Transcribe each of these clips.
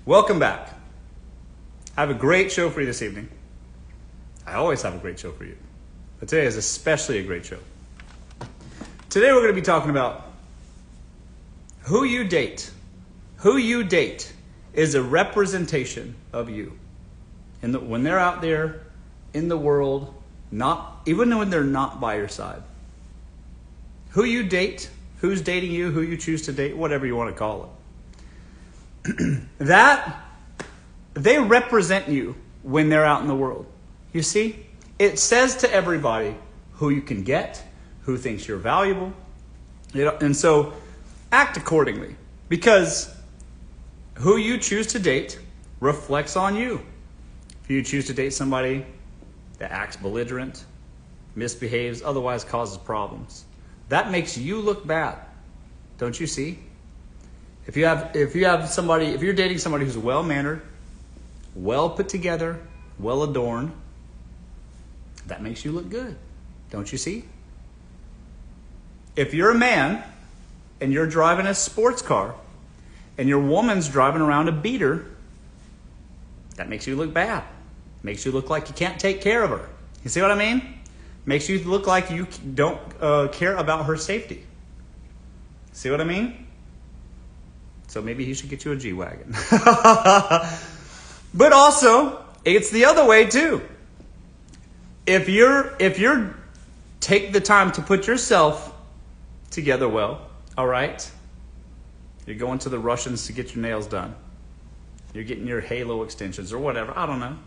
Welcome back. I have a great show for you this evening. I always have a great show for you, but today is especially a great show. Today we're going to be talking about who you date. Who you date is a representation of you. When they're out there in the world, even when they're not by your side. Who you date, who's dating you, who you choose to date, whatever you want to call it. That they represent you when they're out in the world. You see, it says to everybody who you can get, who thinks you're valuable, and so act accordingly, because who you choose to date reflects on you. If you choose to date somebody that acts belligerent, misbehaves, otherwise causes problems, that makes you look bad. Don't you see? If you're dating somebody who's well-mannered, well put together, well adorned, that makes you look good. Don't you see? If you're a man and you're driving a sports car and your woman's driving around a beater, that makes you look bad. Makes you look like you can't take care of her. You see what I mean? Makes you look like you don't care about her safety. See what I mean? So maybe he should get you a G-Wagon. But also, it's the other way too. If you're take the time to put yourself together well, all right? You're going to the Russians to get your nails done. You're getting your halo extensions or whatever. I don't know.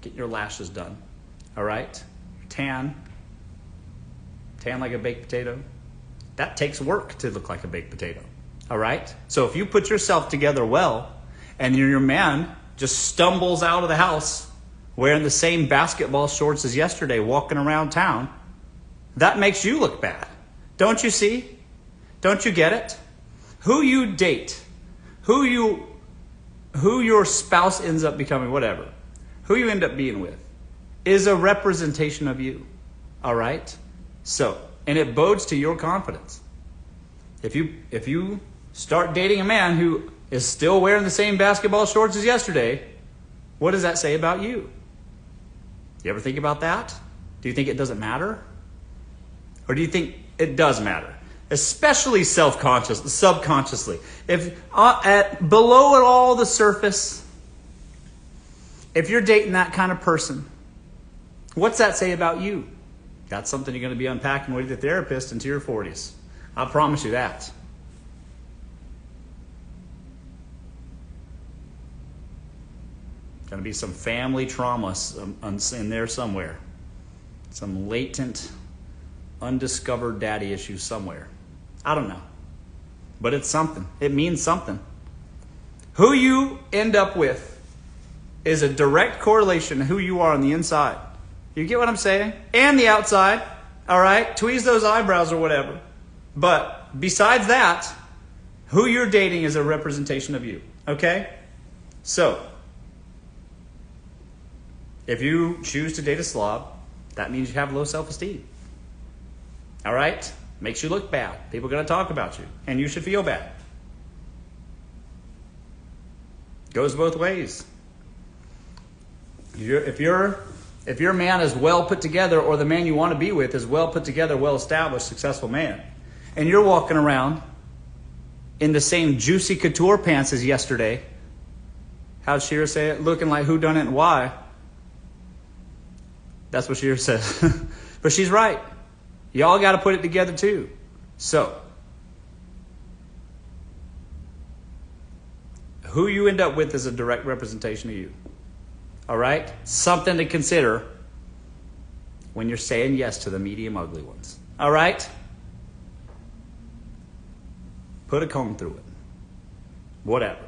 Getting your lashes done. All right? Tan like a baked potato. That takes work to look like a baked potato. All right? So if you put yourself together well and your man just stumbles out of the house wearing the same basketball shorts as yesterday, walking around town, that makes you look bad. Don't you see? Don't you get it? Who you date, who your spouse ends up becoming, whatever, who you end up being with, is a representation of you. All right? So, and it bodes to your confidence. If you start dating a man who is still wearing the same basketball shorts as yesterday, what does that say about you? You ever think about that? Do you think it doesn't matter? Or do you think it does matter? Especially subconsciously. If below it all the surface, if you're dating that kind of person, what's that say about you? That's something you're going to be unpacking with your therapist into your 40s. I promise you that. Going to be some family trauma in there somewhere. Some latent, undiscovered daddy issues somewhere. I don't know. But it's something. It means something. Who you end up with is a direct correlation to who you are on the inside. You get what I'm saying? And the outside. All right? Tweeze those eyebrows or whatever. But besides that, who you're dating is a representation of you. Okay? So, if you choose to date a slob, that means you have low self-esteem. All right? Makes you look bad. People are going to talk about you. And you should feel bad. Goes both ways. If your man is well put together, or the man you want to be with is well put together, well established, successful man, and you're walking around in the same juicy couture pants as yesterday, how'd Shira say it? Looking like who done it and why. That's what Shira said. But she's right. Y'all got to put it together too. So, who you end up with is a direct representation of you. All right? Something to consider when you're saying yes to the medium ugly ones. All right? Put a comb through it. Whatever.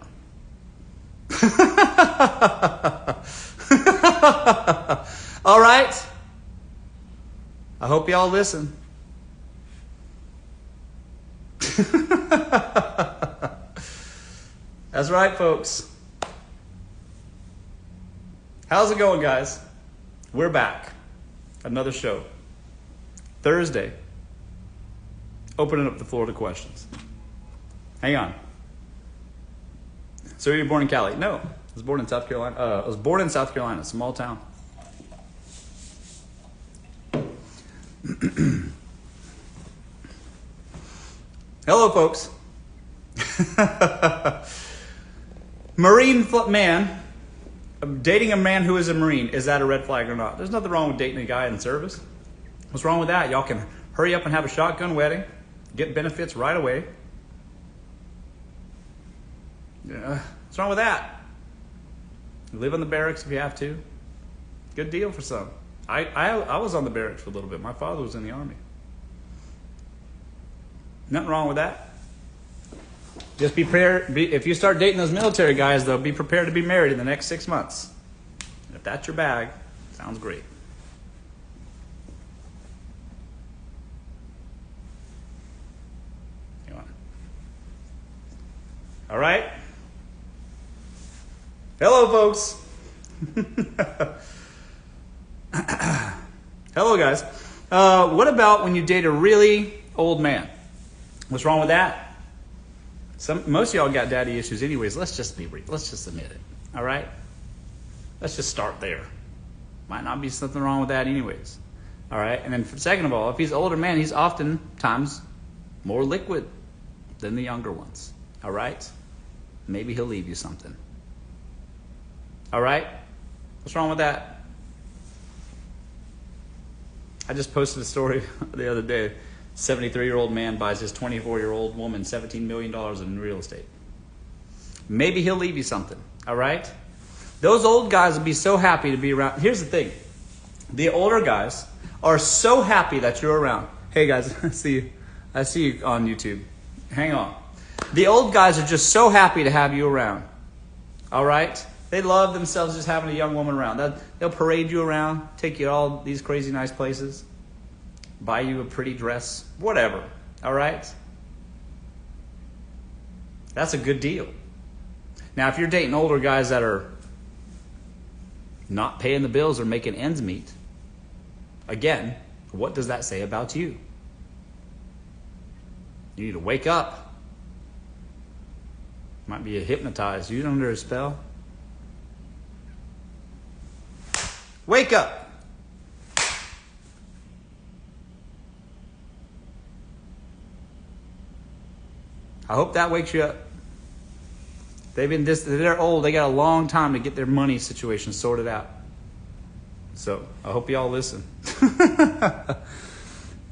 All right? I hope y'all listen. That's right, folks. How's it going, guys? We're back. Another show. Thursday. Opening up the floor to questions. Hang on. So you were born in Cali? No, I was born in South Carolina. I was born in South Carolina, small town. Hello, folks. Marine man, dating a man who is a Marine, is that a red flag or not? There's nothing wrong with dating a guy in service. What's wrong with that? Y'all can hurry up and have a shotgun wedding, get benefits right away. What's wrong with that? Live in the barracks if you have to. Good deal for some. I was on the barracks for a little bit. My father was in the Army. Nothing wrong with that. Just be prepared. If you start dating those military guys, though, be prepared to be married in the next 6 months. If that's your bag, sounds great. All right? Hello, folks. Hello, guys. What about when you date a really old man? What's wrong with that? Most of y'all got daddy issues anyways. Let's just admit it. All right? Let's just start there. Might not be something wrong with that anyways. All right? And then second of all, if he's an older man, he's oftentimes more liquid than the younger ones. All right? Maybe he'll leave you something. All right? What's wrong with that? I just posted a story the other day. 73-year-old man buys his 24-year-old woman $17 million in real estate. Maybe he'll leave you something. All right? Those old guys will be so happy to be around. Here's the thing. The older guys are so happy that you're around. Hey, guys, I see you on YouTube. Hang on. The old guys are just so happy to have you around. All right? They love themselves just having a young woman around. They'll parade you around, take you to all these crazy nice places, buy you a pretty dress, whatever. All right? That's a good deal. Now, if you're dating older guys that are not paying the bills or making ends meet, again, what does that say about you? You need to wake up. Might be hypnotized. You under a spell. Wake up. I hope that wakes you up. They're old. They got a long time to get their money situation sorted out. So I hope y'all listen.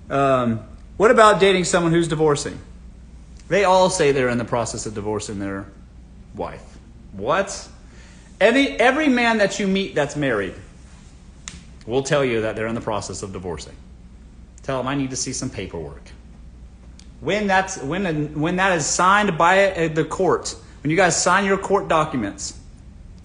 What about dating someone who's divorcing? They all say they're in the process of divorcing their wife. What? Every man that you meet that's married will tell you that they're in the process of divorcing. Tell them, I need to see some paperwork. When that is signed by the court, when you guys sign your court documents,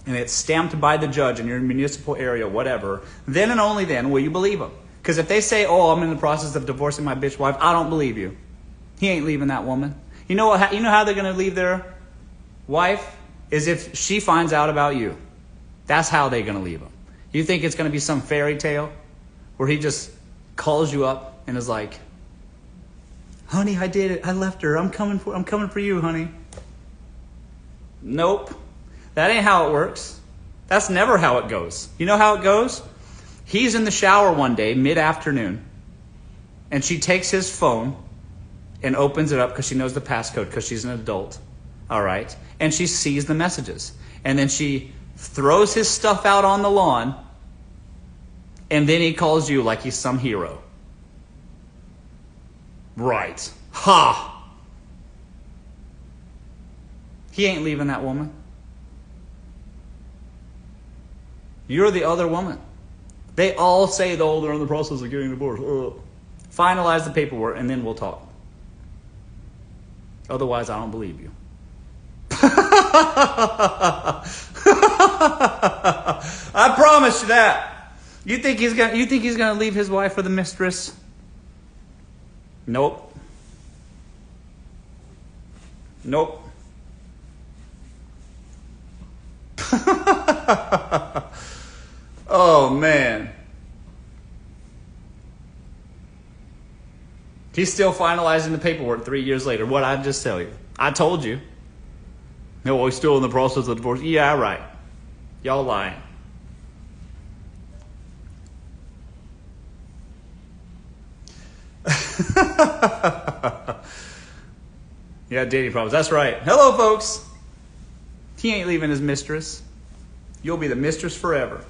and it's stamped by the judge in your municipal area, whatever, then and only then will you believe them. Because if they say, oh, I'm in the process of divorcing my bitch wife, I don't believe you. He ain't leaving that woman. You know how they're going to leave their wife? Is if she finds out about you. That's how they're going to leave him. You think it's going to be some fairy tale where he just calls you up and is like, honey, I did it. I left her. I'm coming for you, honey. Nope. That ain't how it works. That's never how it goes. You know how it goes? He's in the shower one day, mid-afternoon, and she takes his phone and opens it up because she knows the passcode because she's an adult. All right? And she sees the messages. And then she throws his stuff out on the lawn, and then he calls you like he's some hero. Right. Ha! He ain't leaving that woman. You're the other woman. They all say, though, they're in the process of getting divorced. Finalize the paperwork, and then we'll talk. Otherwise, I don't believe you. I promise you that. You think he's gonna leave his wife for the mistress? Nope. Nope. Oh man. He's still finalizing the paperwork 3 years later. What'd I just tell you? I told you. No, we're still in the process of divorce. Yeah, right. Y'all lying. Yeah, dating problems. That's right. Hello, folks. He ain't leaving his mistress. You'll be the mistress forever.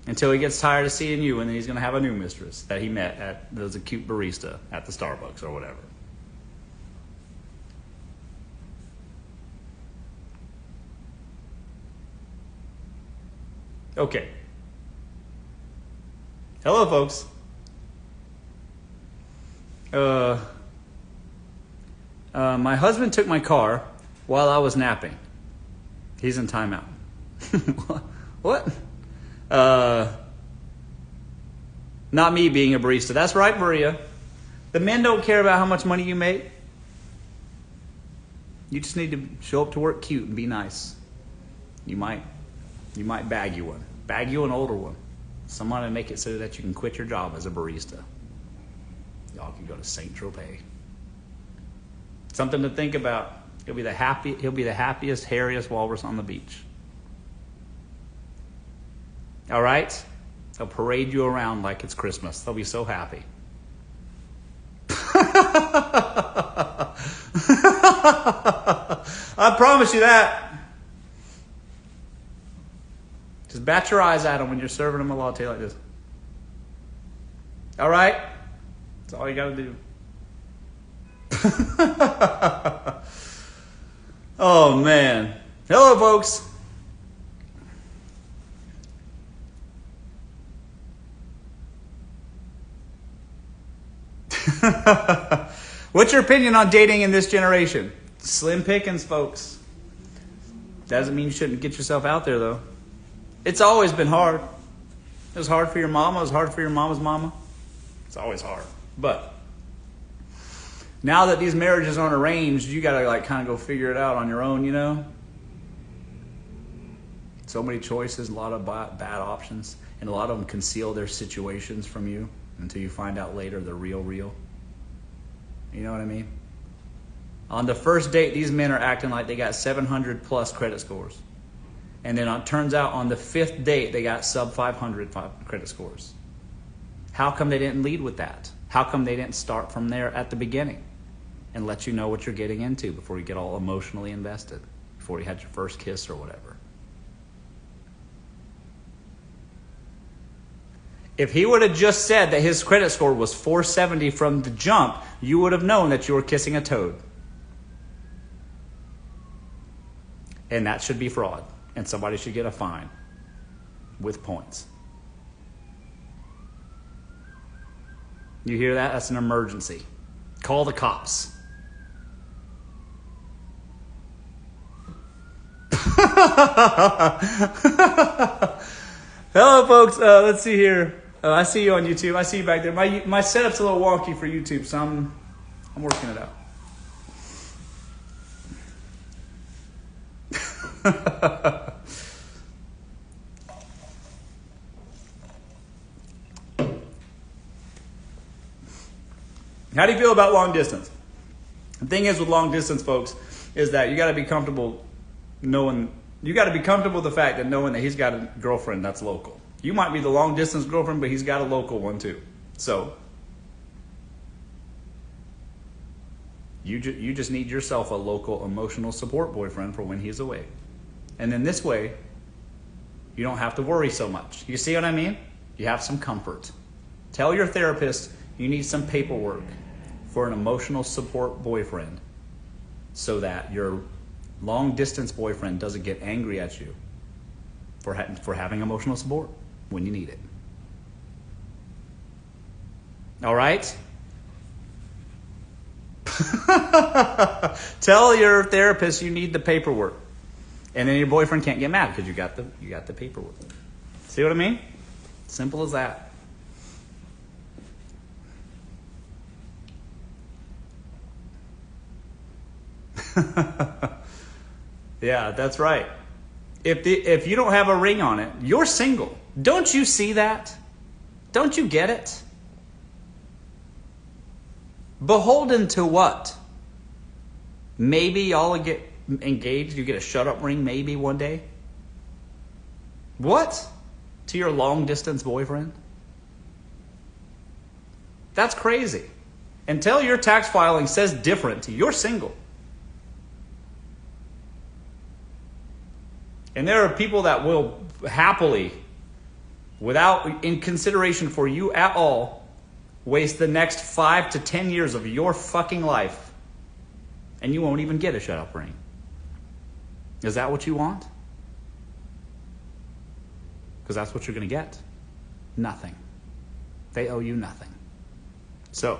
Until he gets tired of seeing you, and then he's going to have a new mistress that he met at, that was a cute barista at the Starbucks or whatever. Okay. Hello, folks. My husband took my car while I was napping. He's in timeout. What? Not me being a barista. That's right, Maria. The men don't care about how much money you make. You just need to show up to work cute and be nice. You might bag you one. Bag you an older one. Someone to make it so that you can quit your job as a barista. Y'all can go to Saint Tropez. Something to think about. He'll be the happiest, hairiest walrus on the beach. All right? They'll parade you around like it's Christmas. They'll be so happy. I promise you that. Just bat your eyes at them when you're serving them a latte like this. All right? That's all you got to do. Oh, man. Hello, folks. What's your opinion on dating in this generation? Slim pickings, folks. Doesn't mean you shouldn't get yourself out there, though. It's always been hard. It was hard for your mama. It was hard for your mama's mama. It's always hard. But now that these marriages aren't arranged, you got to kind of go figure it out on your own, you know? So many choices, a lot of bad options, and a lot of them conceal their situations from you until you find out later they're real. You know what I mean? On the first date, these men are acting like they got 700 plus credit scores. And then it turns out on the fifth date, they got sub 500 credit scores. How come they didn't lead with that? How come they didn't start from there at the beginning and let you know what you're getting into before you get all emotionally invested, before you had your first kiss or whatever? If he would have just said that his credit score was 470 from the jump, you would have known that you were kissing a toad. And that should be fraud. And somebody should get a fine with points. You hear that? That's an emergency. Call the cops. Hello, folks. Let's see here. I see you on YouTube. I see you back there. My setup's a little wonky for YouTube, so I'm working it out. How do you feel about long distance? The thing is with long distance, folks, is that you got to be comfortable with the fact that knowing that he's got a girlfriend that's local. You might be the long distance girlfriend, but he's got a local one too. So you just need yourself a local emotional support boyfriend for when he's away. And then this way, you don't have to worry so much. You see what I mean? You have some comfort. Tell your therapist you need some paperwork for an emotional support boyfriend so that your long distance boyfriend doesn't get angry at you for having emotional support when you need it. All right? Tell your therapist you need the paperwork. And then your boyfriend can't get mad because you got the paperwork. See what I mean? Simple as that. Yeah, that's right. If you don't have a ring on it, you're single. Don't you see that? Don't you get it? Beholden to what? Maybe y'all get engaged, you get a shut-up ring maybe one day. What? To your long-distance boyfriend? That's crazy. Until your tax filing says different, you're single. And there are people that will happily, without in consideration for you at all, waste the next 5 to 10 years of your fucking life, and you won't even get a shut-up ring. Is that what you want? Because that's what you're going to get. Nothing. They owe you nothing. So,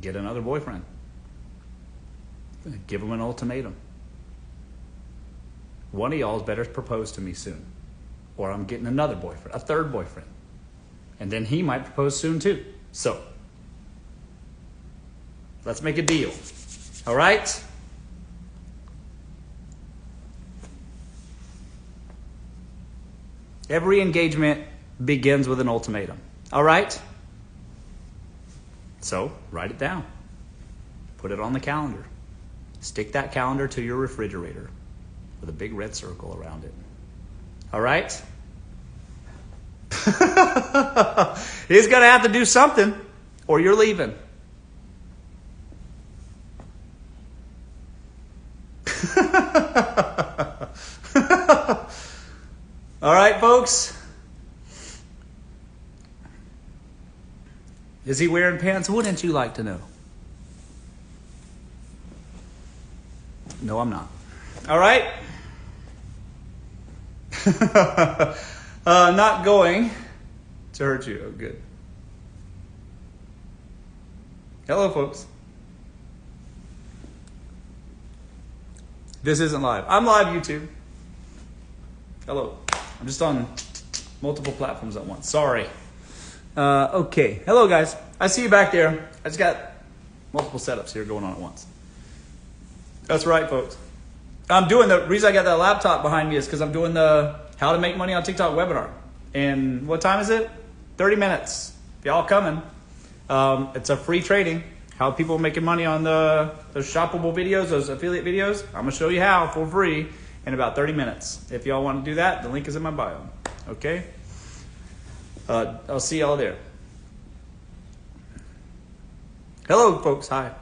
get another boyfriend. Give them an ultimatum. One of y'all's better propose to me soon. Or I'm getting another boyfriend, a third boyfriend. And then he might propose soon too. So, let's make a deal. All right? Every engagement begins with an ultimatum. All right? So, write it down. Put it on the calendar. Stick that calendar to your refrigerator with a big red circle around it. All right? He's going to have to do something, or you're leaving. All right, folks? Is he wearing pants? Wouldn't you like to know? No, I'm not. All right? Not going to hurt you. Oh, good. Hello, folks. This isn't live. I'm live, YouTube. Hello. I'm just on multiple platforms at once. Sorry. Okay. Hello, guys. I see you back there. I just got multiple setups here going on at once. That's right, folks. The reason I got that laptop behind me is because I'm doing the How to Make Money on TikTok webinar. And what time is it? 30 minutes. If y'all coming, it's a free training. How people are making money on those shoppable videos, those affiliate videos. I'm going to show you how for free in about 30 minutes. If y'all want to do that, the link is in my bio. Okay? I'll see y'all there. Hello, folks. Hi.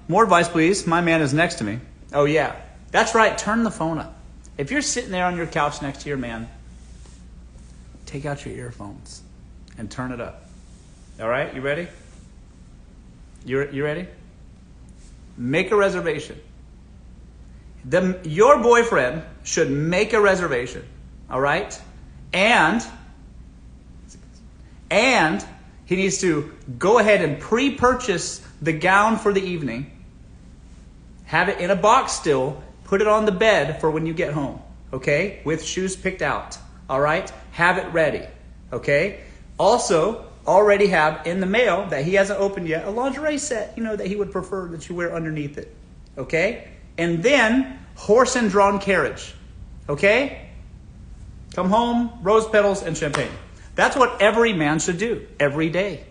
More advice, please. My man is next to me. Oh, yeah. That's right. Turn the phone up. If you're sitting there on your couch next to your man, take out your earphones and turn it up. All right? You ready? You ready? Make a reservation. Your boyfriend should make a reservation. All right? And he needs to go ahead and pre-purchase the gown for the evening. Have it in a box still. Put it on the bed for when you get home. Okay? With shoes picked out. All right? Have it ready. Okay? Also, already have in the mail that he hasn't opened yet a lingerie set, that he would prefer that you wear underneath it. Okay? And then horse and drawn carriage. Okay? Come home, rose petals, and champagne. That's what every man should do every day.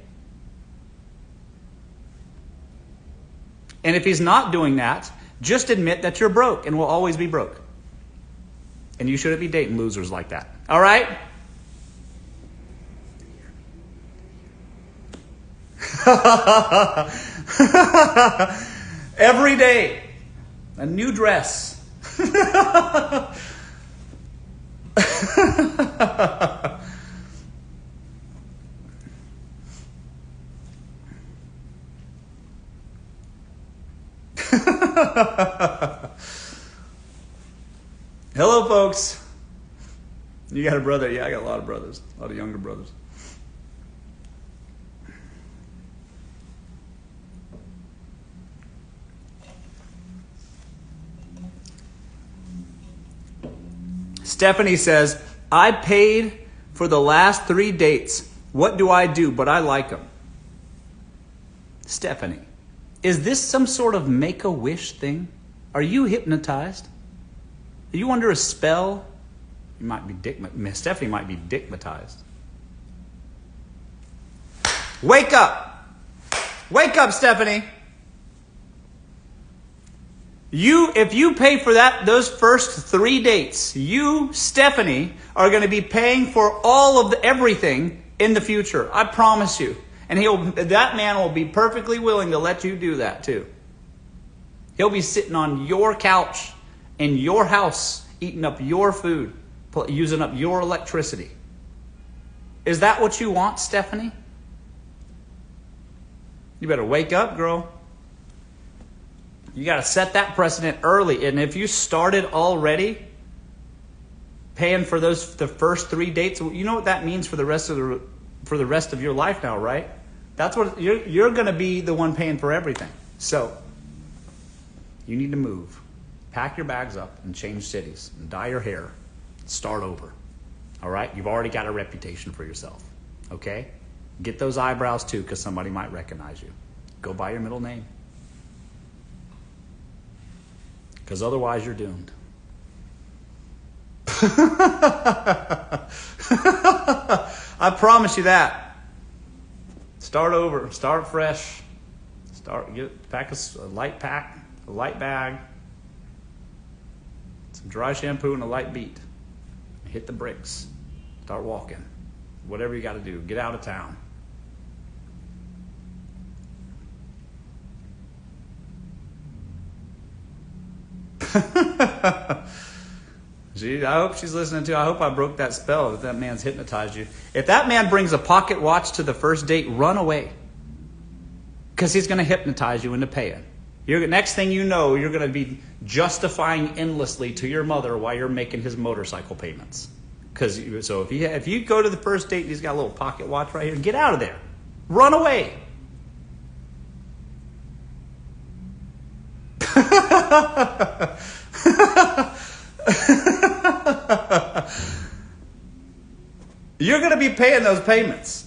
And if he's not doing that, just admit that you're broke and will always be broke. And you shouldn't be dating losers like that. All right? Every day, a new dress. Hello, folks. You got a brother? Yeah, I got a lot of brothers. A lot of younger brothers. Stephanie says, I paid for the last 3 dates. What do I do? But I like them. Stephanie, is this some sort of make-a-wish thing? Are you hypnotized? Are you under a spell? You might be Stephanie might be dickmatized. Wake up! Wake up, Stephanie! If you pay for those first 3 dates, you, Stephanie, are going to be paying for all of everything in the future. I promise you. And that man will be perfectly willing to let you do that too. He'll be sitting on your couch in your house, eating up your food, using up your electricity. Is that what you want, Stephanie? You better wake up, girl. You got to set that precedent early. And if you started already paying for the first 3 dates, you know what that means for the rest of your life now, right? That's what you're going to be the one paying for everything. So you need to move. Pack your bags up and change cities and dye your hair. Start over. All right? You've already got a reputation for yourself. Okay? Get those eyebrows too, because somebody might recognize you. Go by your middle name. Because otherwise you're doomed. I promise you that. Start over. Start fresh. Pack a light bag, some dry shampoo and a light beat. Hit the bricks. Start walking. Whatever you got to do. Get out of town. Gee, I hope she's listening too. I hope I broke that spell if that man's hypnotized you. If that man brings a pocket watch to the first date, run away. Because he's going to hypnotize you into paying. Next thing you know, you're going to be justifying endlessly to your mother why you're making his motorcycle payments. So if you go to the first date and he's got a little pocket watch right here, get out of there. Run away. You're going to be paying those payments.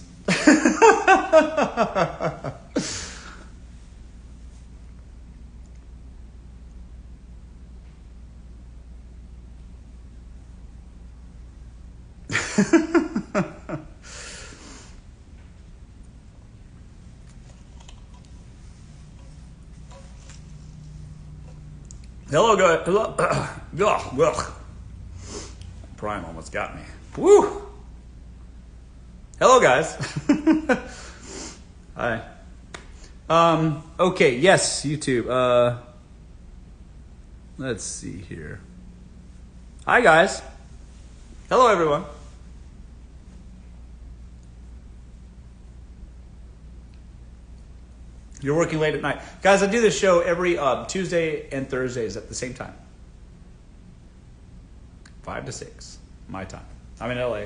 Hello, guys. Hello. Ugh. Prime almost got me. Woo! Hello, guys. Hi. Okay. Yes, YouTube. Let's see here. Hi, guys. Hello, everyone. You're working late at night. Guys, I do this show every Tuesday and Thursdays at the same time. 5 to 6, my time. I'm in LA.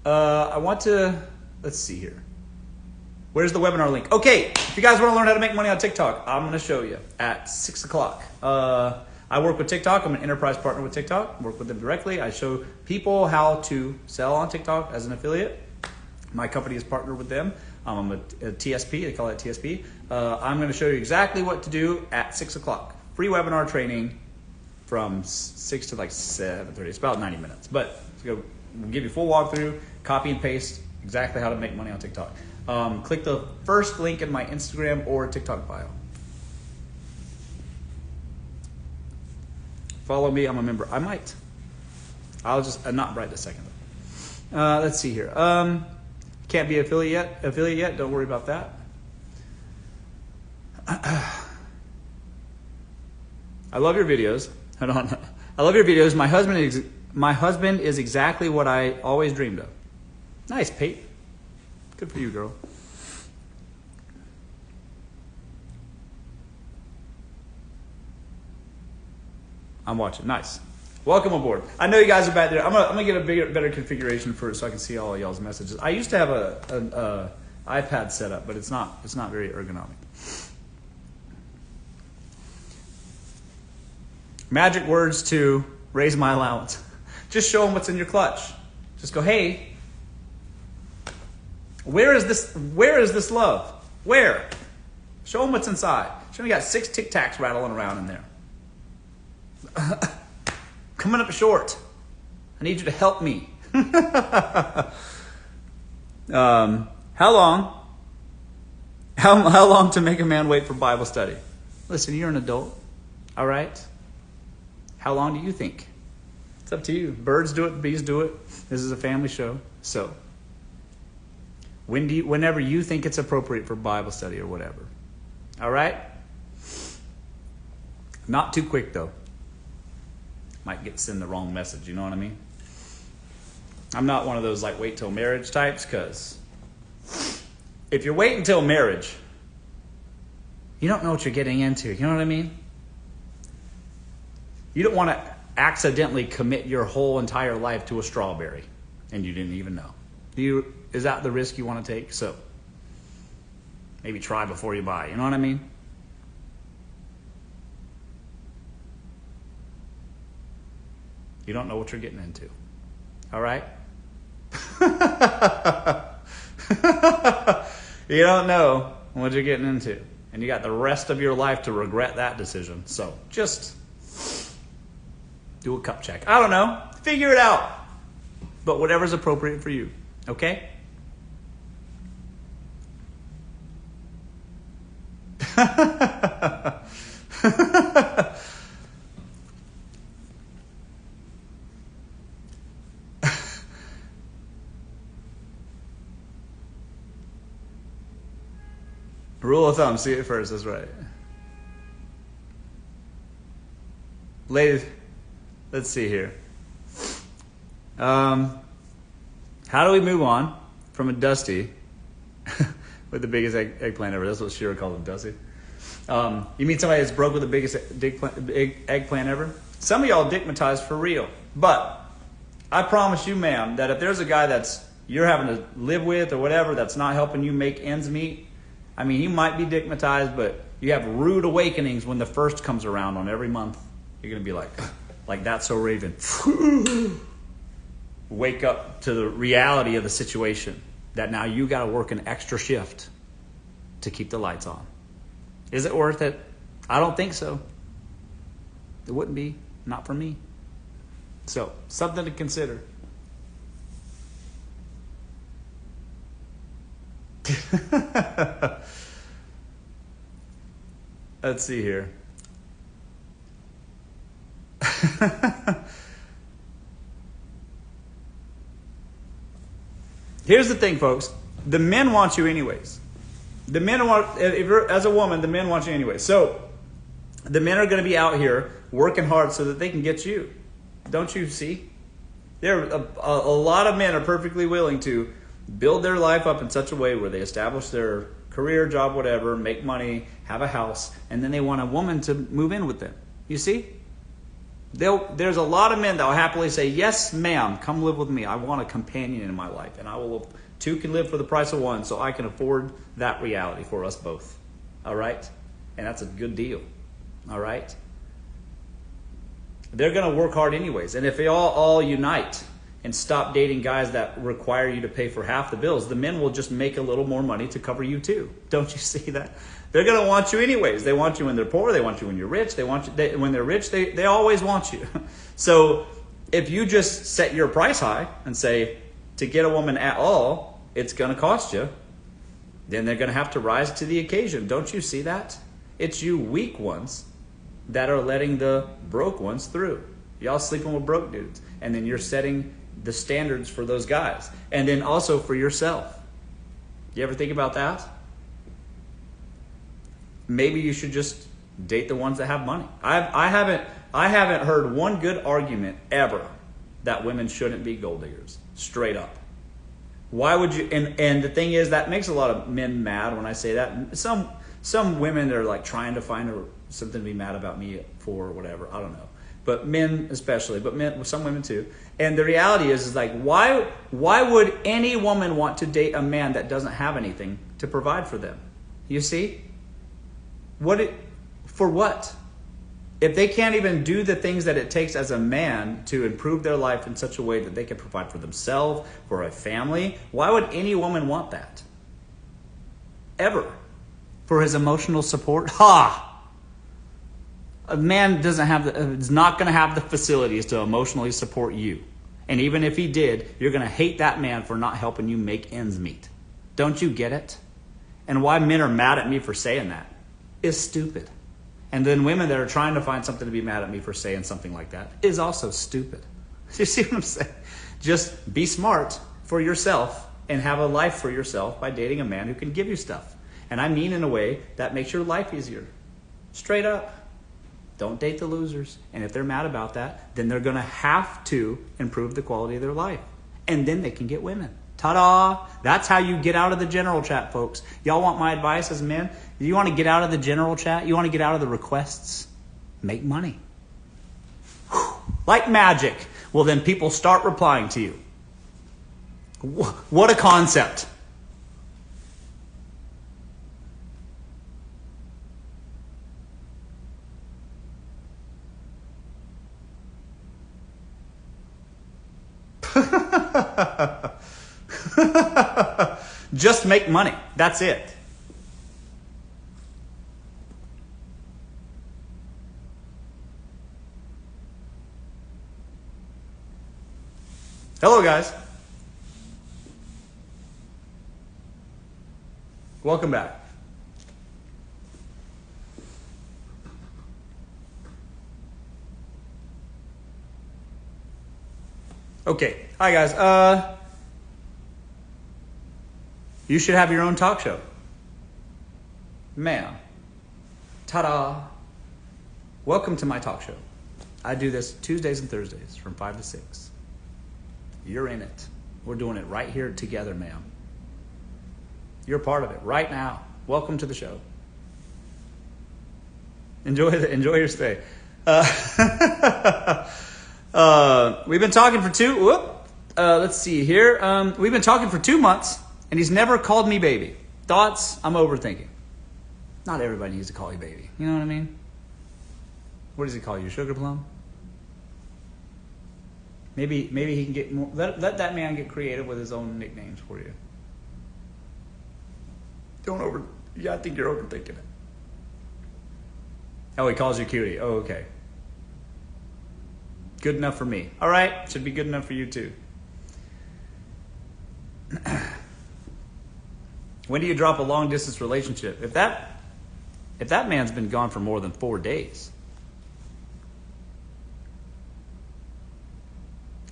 I want to, let's see here. Where's the webinar link? Okay, if you guys want to learn how to make money on TikTok, I'm going to show you at 6 o'clock. I work with TikTok. I'm an enterprise partner with TikTok. I work with them directly. I show people how to sell on TikTok as an affiliate. My company is partnered with them. I'm a TSP. They call it TSP. I'm going to show you exactly what to do at 6 o'clock. Free webinar training from 6 to like 7:30. It's about 90 minutes. But we'll give you a full walkthrough, copy and paste exactly how to make money on TikTok. Click the first link in my Instagram or TikTok bio. Follow me. I'm a member. I might. I'll just not right this second. Let's see here. Can't be affiliate yet. Don't worry about that. I love your videos. Hold on. I love your videos. My husband is exactly what I always dreamed of. Nice, Pete. Good for you, girl. I'm watching. Nice. Welcome aboard. I know you guys are back there. I'm gonna get a better configuration for it so I can see all of y'all's messages. I used to have an iPad set up, but it's not very ergonomic. Magic words to raise my allowance. Just show them what's in your clutch. Just go, hey, where is this love? Where? Show them what's inside. Show them you got 6 Tic Tacs rattling around in there. Coming up short. I need you to help me. How long? How long to make a man wait for Bible study? Listen, you're an adult, all right? How long do you think? It's up to you. Birds do it, bees do it. This is a family show. So, whenever you think it's appropriate for Bible study or whatever. All right? Not too quick, though. Might send the wrong message, you know what I mean? I'm not one of those like wait till marriage types, because if you're waiting till marriage, you don't know what you're getting into. You know what I mean? You don't want to accidentally commit your whole entire life to a strawberry and you didn't even know. Is that the risk you want to take? So maybe try before you buy. You know what I mean? You don't know what you're getting into. All right? You don't know what you're getting into. And you got the rest of your life to regret that decision. So just do a cup check. I don't know. Figure it out. But whatever's appropriate for you. Okay? Rule of thumb, see it first, that's right. Ladies, let's see here. How do we move on from a Dusty with the biggest eggplant ever? That's what Shira called him, Dusty. You mean somebody that's broke with the biggest eggplant ever? Some of y'all dickmatized for real. But I promise you, ma'am, that if there's a guy that's you're having to live with or whatever that's not helping you make ends meet, I mean, you might be dickmatized, but you have rude awakenings when the first comes around on every month. You're going to be like That's So Raven. Wake up to the reality of the situation that now you got to work an extra shift to keep the lights on. Is it worth it? I don't think so. It wouldn't be. Not for me. So, something to consider. Let's see here. Here's the thing, folks. The men want you anyways. The men want, if you're, as a woman, the men want you anyways. So, the men are going to be out here working hard so that they can get you. Don't you see? There, a lot of men are perfectly willing to build their life up in such a way where they establish their career, job, whatever, make money, have a house, and then they want a woman to move in with them. You see? There's a lot of men that will happily say, yes, ma'am, come live with me. I want a companion in my life. And two can live for the price of one, so I can afford that reality for us both. All right? And that's a good deal. All right? They're going to work hard anyways. And if they all unite and stop dating guys that require you to pay for half the bills, the men will just make a little more money to cover you too. Don't you see that? They're going to want you anyways. They want you when they're poor. They want you when you're rich. They want you when they're rich. They always want you. So if you just set your price high and say, to get a woman at all, it's going to cost you, then they're going to have to rise to the occasion. Don't you see that? It's you weak ones that are letting the broke ones through. Y'all sleeping with broke dudes. And then you're setting the standards for those guys. And then also for yourself. You ever think about that? Maybe you should just date the ones that have money. I haven't heard one good argument ever that women shouldn't be gold diggers. Straight up. Why would you? And the thing is, that makes a lot of men mad when I say that. Some women are like trying to find something to be mad about me for, or whatever. I don't know. But men especially, but men, some women too. And the reality is like, why would any woman want to date a man that doesn't have anything to provide for them? You see? For what? If they can't even do the things that it takes as a man to improve their life in such a way that they can provide for themselves, for a family, why would any woman want that? Ever. For his emotional support? Ha! A man is not going to have the facilities to emotionally support you. And even if he did, you're going to hate that man for not helping you make ends meet. Don't you get it? and why men are mad at me for saying that is stupid. And then women that are trying to find something to be mad at me for saying something like that is also stupid. You see what I'm saying? Just be smart for yourself and have a life for yourself by dating a man who can give you stuff. And I mean in a way that makes your life easier. Straight up. Don't date the losers. And if they're mad about that, then they're going to have to improve the quality of their life. And then they can get women. Ta-da! That's how you get out of the general chat, folks. Y'all want my advice as men? You want to get out of the general chat? You want to get out of the requests? Make money. Whew. Like magic. Well, then people start replying to you. What a concept. Just make money. That's it. Hello, guys. Welcome back. Okay. Hi, guys. You should have your own talk show. Ma'am. Ta-da. Welcome to my talk show. I do this Tuesdays and Thursdays from 5 to 6. You're in it. We're doing it right here together, ma'am. You're part of it right now. Welcome to the show. Enjoy your stay. We've been talking for let's see here. We've been talking for 2 months, and he's never called me baby. Thoughts? I'm overthinking. Not everybody needs to call you baby. You know what I mean? What does he call you? Sugar plum? Maybe he can get more. Let that man get creative with his own nicknames for you. I think you're overthinking it. Oh, he calls you cutie. Oh, okay. Good enough for me. All right, should be good enough for you too. When do you drop a long distance relationship? If that man's been gone for more than 4 days,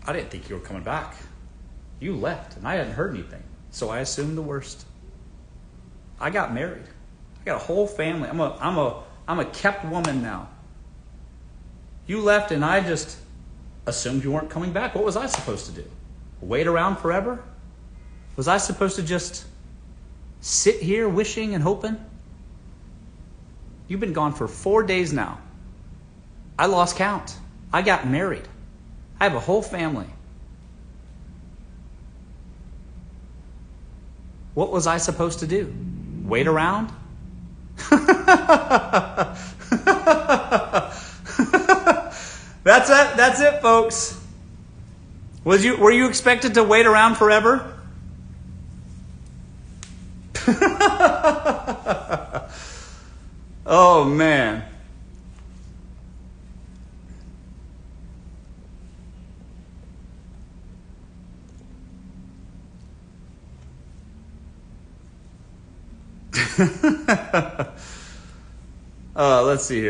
I didn't think you were coming back. You left, and I hadn't heard anything, so I assumed the worst. I got married. I got a whole family. I'm a kept woman now. You left, and I just assumed you weren't coming back. What was I supposed to do? Wait around forever? Was I supposed to just sit here wishing and hoping? You've been gone for 4 days now. I lost count. I got married. I have a whole family. What was I supposed to do? Wait around? That's it, folks. Were you expected to wait around forever? Oh man. Let's see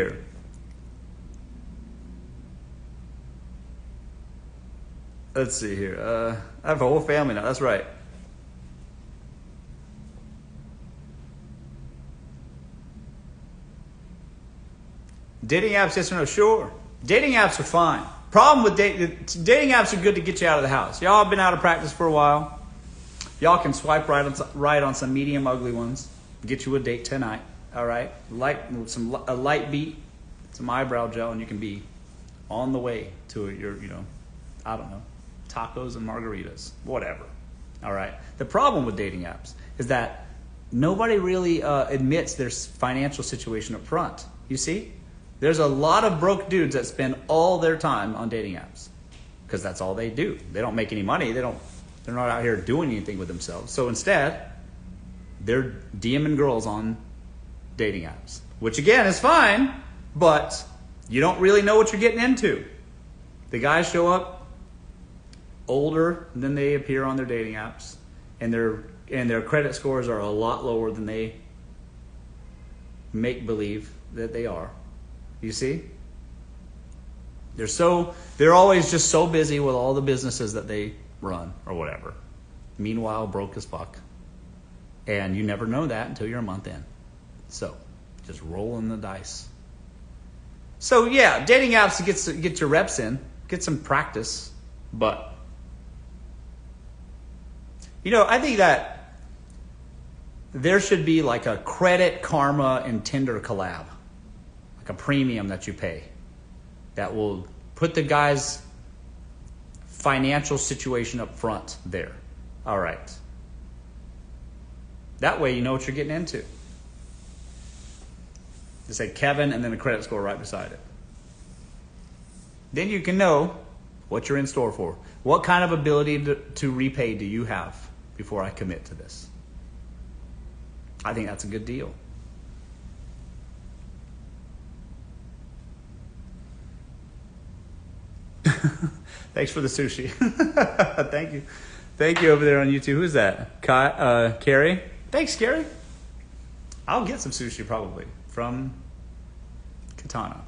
here. I have a whole family now. That's right. Dating apps, yes or no? Sure. Dating apps are fine. Problem with dating apps are good to get you out of the house. Y'all have been out of practice for a while. Y'all can swipe right on some medium ugly ones. Get you a date tonight. All right, a light beat, some eyebrow gel, and you can be on the way to your, I don't know, tacos and margaritas, whatever. All right. The problem with dating apps is that nobody really admits their financial situation up front. You see, there's a lot of broke dudes that spend all their time on dating apps because that's all they do. They don't make any money. They're not out here doing anything with themselves. So instead, they're DMing girls on dating apps, which again is fine, but you don't really know what you're getting into. The guys show up older than they appear on their dating apps, and they're and their credit scores are a lot lower than they make believe that they are. You see? They're always just so busy with all the businesses that they run or whatever. Meanwhile, broke as fuck. And you never know that until you're a month in. So, just rolling the dice. So yeah, dating apps to get your reps in, get some practice. But, I think that there should be like a Credit Karma and Tinder collab. Like a premium that you pay. That will put the guy's financial situation up front there. All right. That way you know what you're getting into. Just say Kevin and then a credit score right beside it. Then you can know what you're in store for. What kind of ability to repay do you have before I commit to this? I think that's a good deal. Thanks for the sushi. Thank you. Thank you over there on YouTube. Who's that? Carrie? Thanks, Carrie. I'll get some sushi probably from Katana.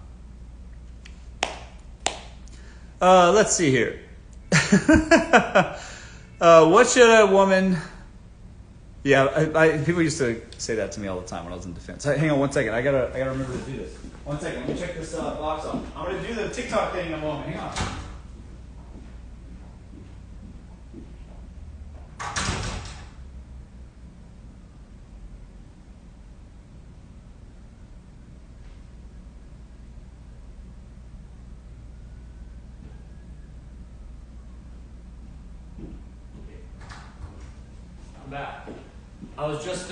Let's see here. What should a woman... Yeah, people used to say that to me all the time when I was in defense. Hang on one second. I gotta remember to do this. One second. Let me check this box off. I'm gonna do the TikTok thing in a moment. Hang on. I'm back. I was just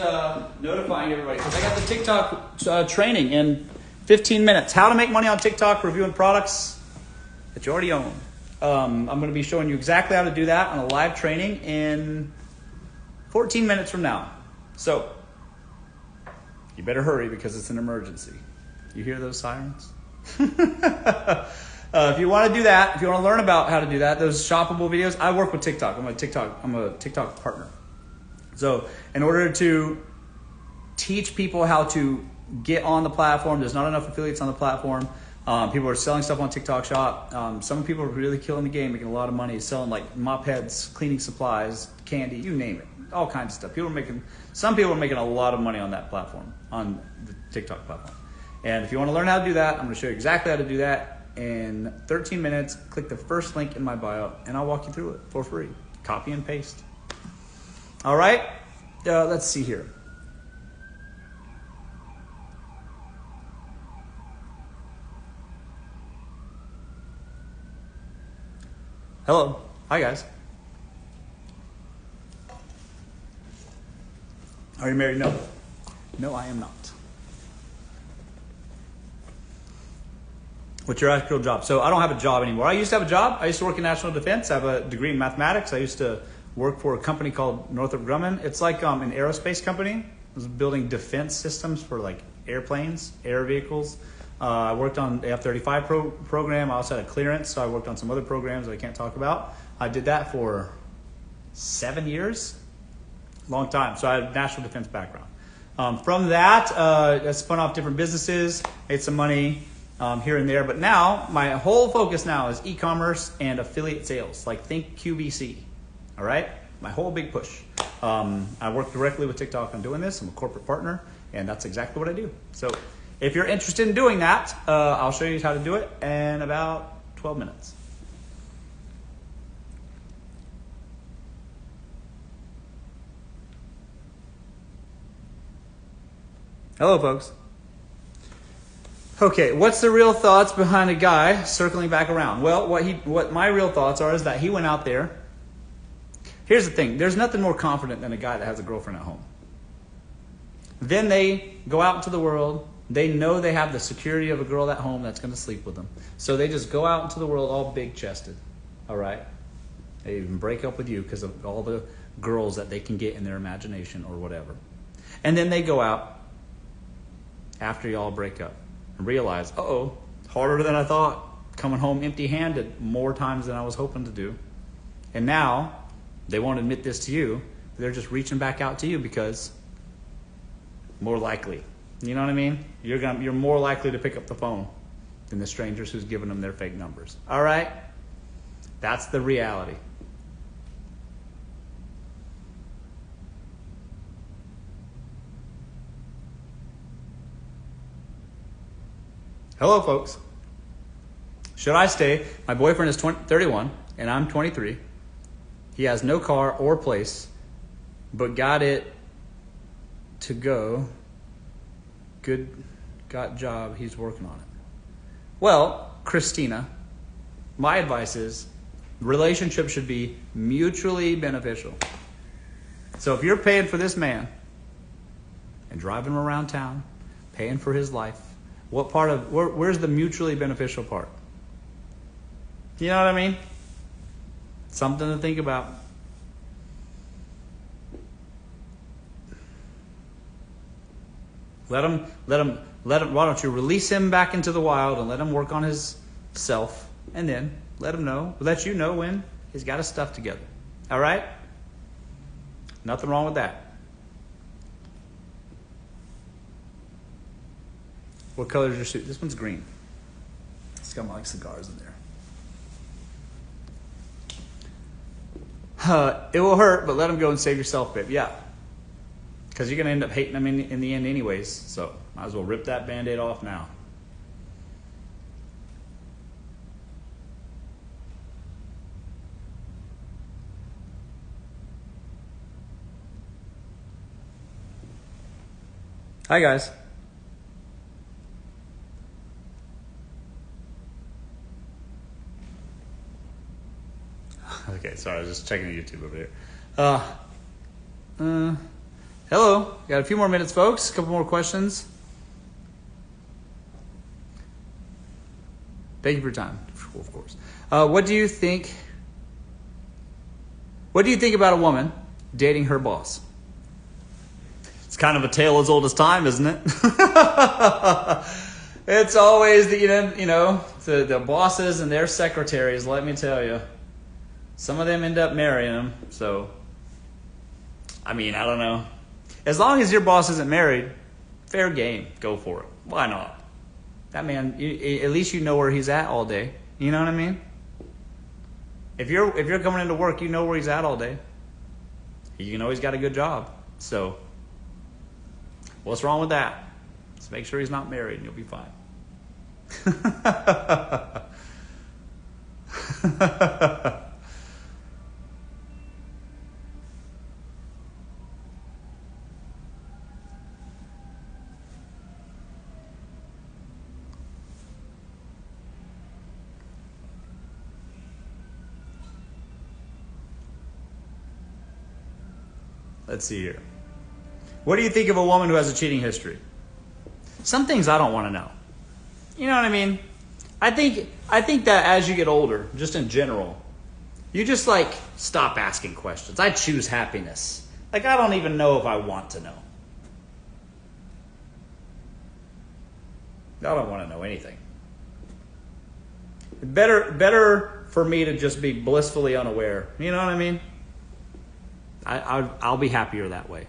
notifying everybody because I got the TikTok training in 15 minutes. How to make money on TikTok reviewing products that you already own. I'm going to be showing you exactly how to do that on a live training in 14 minutes from now. So you better hurry because it's an emergency. You hear those sirens? If you want to do that, if you want to learn about how to do that, those shoppable videos, I work with TikTok. I'm a TikTok partner. So in order to teach people how to get on the platform, there's not enough affiliates on the platform. People are selling stuff on TikTok Shop. Some people are really killing the game, making a lot of money, selling like mop heads, cleaning supplies, candy, you name it, all kinds of stuff. Some people are making a lot of money on that platform, on the TikTok platform. And if you want to learn how to do that, I'm going to show you exactly how to do that in 13 minutes. Click the first link in my bio, and I'll walk you through it for free. Copy and paste. All right, let's see here. Hello. Hi, guys. Are you married? No. No, I am not. What's your actual job? So I don't have a job anymore. I used to have a job. I used to work in national defense. I have a degree in mathematics. I used to work for a company called Northrop Grumman. It's like an aerospace company. I was building defense systems for like airplanes, air vehicles. I worked on the F-35 program. I also had a clearance, so I worked on some other programs that I can't talk about. I did that for 7 years. Long time. So I have a national defense background. From that, I spun off different businesses, made some money here and there. But now, my whole focus now is e-commerce and affiliate sales. Like think QVC. All right? My whole big push. I work directly with TikTok on doing this. I'm a corporate partner, and that's exactly what I do. So if you're interested in doing that, I'll show you how to do it in about 12 minutes. Hello, folks. Okay, what's the real thoughts behind a guy circling back around? Well, what my real thoughts are is that he went out there. Here's the thing. There's nothing more confident than a guy that has a girlfriend at home. Then they go out into the world. They know they have the security of a girl at home that's going to sleep with them. So they just go out into the world all big-chested. All right? They even break up with you because of all the girls that they can get in their imagination or whatever. And then they go out after you all break up and realize, uh-oh, harder than I thought. Coming home empty-handed more times than I was hoping to do. And now, they won't admit this to you, They're just reaching back out to you because more likely. You know what I mean? You're more likely to pick up the phone than the strangers who's giving them their fake numbers. All right? That's the reality. Hello, folks. Should I stay? My boyfriend is 31, and I'm 23. He has no car or place, but got it to go. Got job. He's working on it. Well, Christina, my advice is relationship should be mutually beneficial. So if you're paying for this man and driving him around town, paying for his life, where's the mutually beneficial part? You know what I mean? Something to think about. Let him, why don't you release him back into the wild and let him work on his self, and then let you know when he's got his stuff together. All right? Nothing wrong with that. What color is your suit? This one's green. It's got like cigars in there. It will hurt, but let him go and save yourself, babe. Yeah. Because you're going to end up hating him in the end anyways. So might as well rip that Band-Aid off now. Hi, guys. Okay, sorry, I was just checking YouTube over here. Hello. Got a few more minutes, folks. A couple more questions. Thank you for your time, of course. What do you think about a woman dating her boss? It's kind of a tale as old as time, isn't it? It's always the bosses and their secretaries, let me tell you. Some of them end up marrying them, so I don't know. As long as your boss isn't married, fair game, go for it. Why not? That man, at least you know where he's at all day. You know what I mean? If you're coming into work, you know where he's at all day. You know he's got a good job. So, what's wrong with that? Just make sure he's not married and you'll be fine. Let's see here. What do you think of a woman who has a cheating history? Some things I don't want to know. You know what I mean? I think that as you get older, just in general, you just stop asking questions. I choose happiness. I don't even know if I want to know. I don't want to know anything. Better for me to just be blissfully unaware. You know what I mean? I'll be happier that way.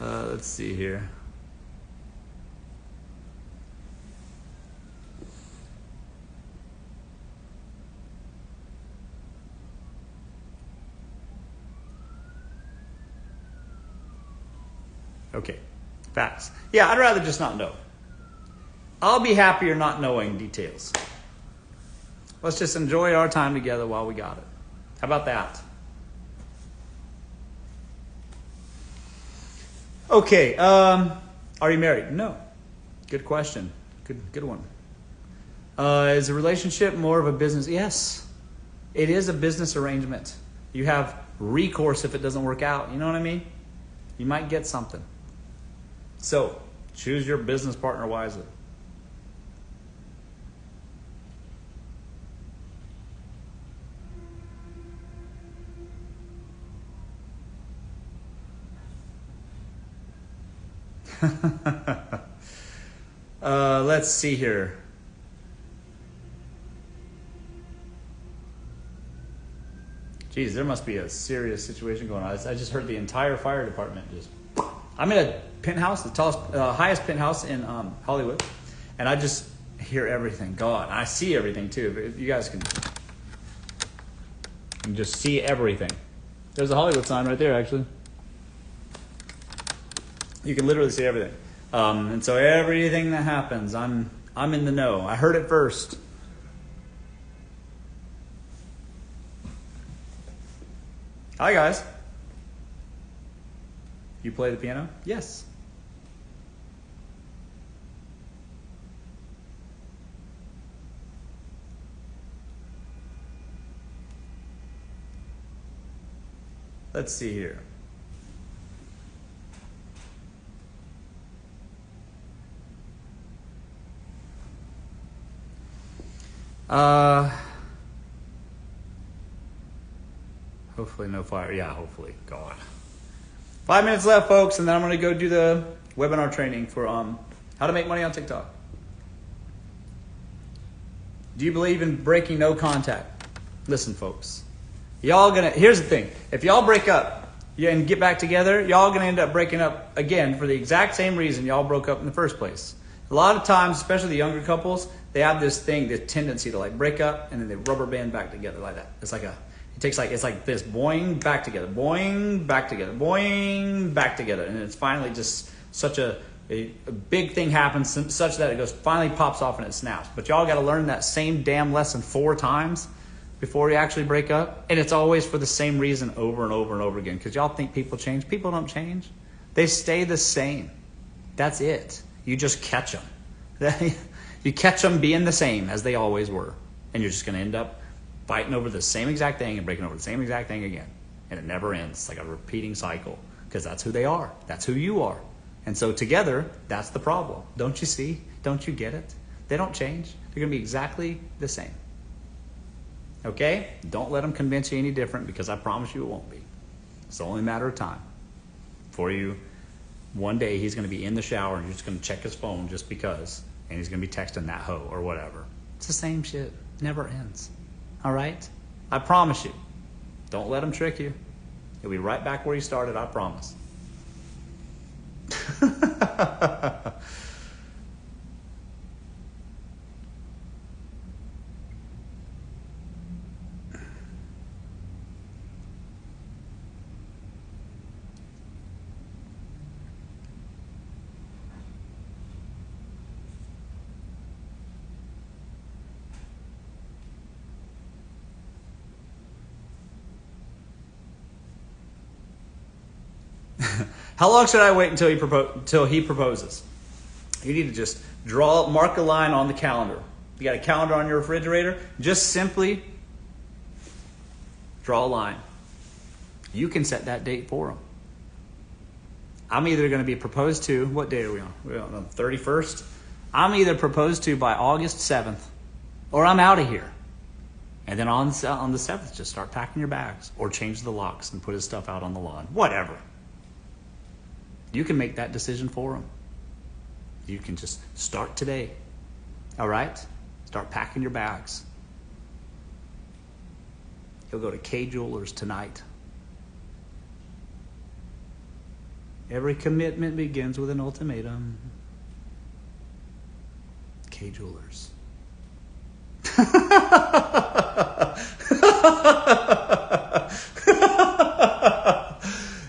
Let's see here. Okay. Facts. Yeah, I'd rather just not know. I'll be happier not knowing details. Let's just enjoy our time together while we got it. How about that? Okay. Are you married? No. Good question. Good one. Is a relationship more of a business? Yes. It is a business arrangement. You have recourse if it doesn't work out. You know what I mean? You might get something. So, choose your business partner wisely. Let's see here. Geez, there must be a serious situation going on. I just heard the entire fire department just... I'm in a penthouse, the tallest, highest penthouse in Hollywood, and I just hear everything go on. I see everything too. You guys can just see everything. There's a Hollywood sign right there, actually. You can literally see everything. And so everything that happens, I'm in the know. I heard it first. Hi, guys. You play the piano? Yes. Let's see here. Hopefully no fire. Yeah, hopefully. God. 5 minutes left, folks, and then I'm going to go do the webinar training for how to make money on TikTok. Do you believe in breaking no contact? Listen, folks. Here's the thing. If y'all break up and get back together, y'all going to end up breaking up again for the exact same reason y'all broke up in the first place. A lot of times, especially the younger couples, they have this tendency to like break up and then they rubber band back together like that. It's like this, boing, back together, boing, back together, boing, back together. And it's finally just such a big thing happens such that it finally pops off and it snaps. But y'all got to learn that same damn lesson 4 times before you actually break up. And it's always for the same reason over and over and over again. Because y'all think people change. People don't change. They stay the same. That's it. You just catch them. You catch them being the same as they always were. And you're just going to end up fighting over the same exact thing and breaking over the same exact thing again. And it never ends. It's like a repeating cycle. Because that's who they are. That's who you are. And so together, that's the problem. Don't you see? Don't you get it? They don't change. They're going to be exactly the same. Okay? Don't let them convince you any different, because I promise you it won't be. It's only a matter of time. For you, one day he's going to be in the shower and you're just going to check his phone just because. And he's going to be texting that hoe or whatever. It's the same shit. Never ends. All right? I promise you. Don't let him trick you. He'll be right back where he started, I promise. How long should I wait until he proposes? You need to just mark a line on the calendar. You got a calendar on your refrigerator? Just simply draw a line. You can set that date for him. I'm either going to be proposed to, what day are we on? We're on the 31st. I'm either proposed to by August 7th, or I'm out of here. And then on the 7th, just start packing your bags, or change the locks and put his stuff out on the lawn. Whatever. You can make that decision for him. You can just start today. All right? Start packing your bags. He'll go to K Jewelers tonight. Every commitment begins with an ultimatum. K Jewelers.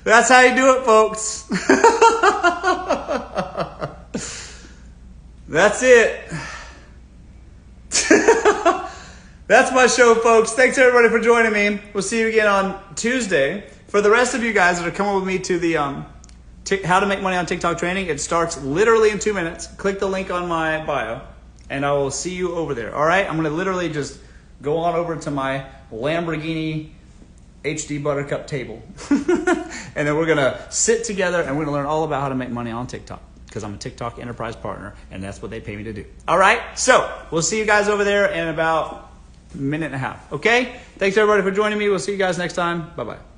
That's how you do it, folks. That's it. That's my show, folks. Thanks, everybody, for joining me. We'll see you again on Tuesday. For the rest of you guys that are coming with me to the How to Make Money on TikTok training, it starts literally in 2 minutes. Click the link on my bio, and I will see you over there. All right? I'm going to literally just go on over to my Lamborghini HD Buttercup table. And then we're going to sit together and we're going to learn all about how to make money on TikTok, because I'm a TikTok enterprise partner and that's what they pay me to do. All right? So we'll see you guys over there in about a minute and a half. Okay? Thanks, everybody, for joining me. We'll see you guys next time. Bye-bye.